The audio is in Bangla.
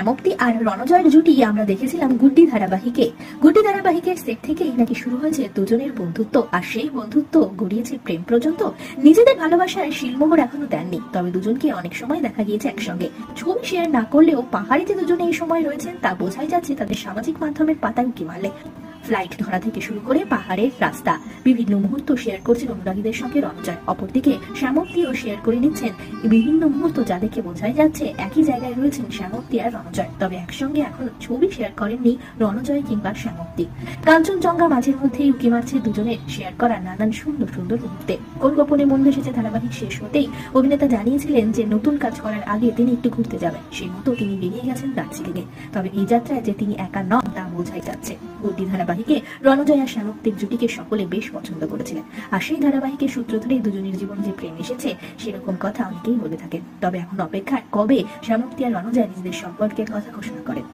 শ্যামপ্তি আর রণজয়ের জুটি আমরা দেখেছিলাম গুড্ডি ধারাবাহিকে। গুড্ডি ধারাবাহিকের সেট থেকেই নাকি শুরু হয়েছে দুজনের বন্ধুত্ব, আর সেই বন্ধুত্ব গড়িয়েছে প্রেম পর্যন্ত। নিজেদের ভালোবাসায় শিলমোহর এখনো দেননি, তবে দুজনকে অনেক সময় দেখা গিয়েছে একসঙ্গে। ছবি শেয়ার না করলেও পাহাড়িতে দুজনে এই সময় রয়েছেন তা বোঝাই যাচ্ছে তাদের সামাজিক মাধ্যমের পাতায় উঁকি মারলে। ফ্লাইট ধরা থেকে শুরু করে পাহাড়ের রাস্তা, বিভিন্ন মুহূর্ত শেয়ার করছেন অনুরাগীদের সঙ্গে রণজয়। অপরদিকে শ্যামপ্তিও শেয়ার করে নিচ্ছেন বিভিন্ন মুহূর্ত, যা দেখে বোঝাই যাচ্ছে একই জায়গায় রয়েছেন শ্যামপ্তি আর রণজয়। তবে একসঙ্গে এখন ছবি শেয়ার করেননি রণজয় কিংবা শ্যামপ্তি। কাঞ্চনজঙ্ঘা মাঝে মধ্যেই উঁকি মারছে দুজনের শেয়ার করা নানান সুন্দর সুন্দর মুহূর্তে। কোন গোপনে মন ভেসেছে ধারাবাহিক শেষ হতেই অভিনেতা জানিয়েছিলেন যে নতুন কাজ করার আগে তিনি একটু ঘুরতে যাবেন, সেই মতো তিনি বেরিয়ে গেছেন দার্জিলিংয়ে। তবে এই যাত্রায় যে তিনি একা নন তা বোঝাই যাচ্ছে। গুড্ডি ধারাবাহিকে রণজয় আর শ্যামপ্তির জুটিকে সকলে বেশ পছন্দ করেছিলেন, আর সেই ধারাবাহিকের সূত্র ধরেই দুজনের জীবনে যে প্রেম এসেছে সেরকম কথা অনেকেই বলে থাকেন। তবে এখন অপেক্ষায় কবে শ্যামপ্তি আর রণজয় নিজেদের সম্পর্কের কথা ঘোষণা করেন।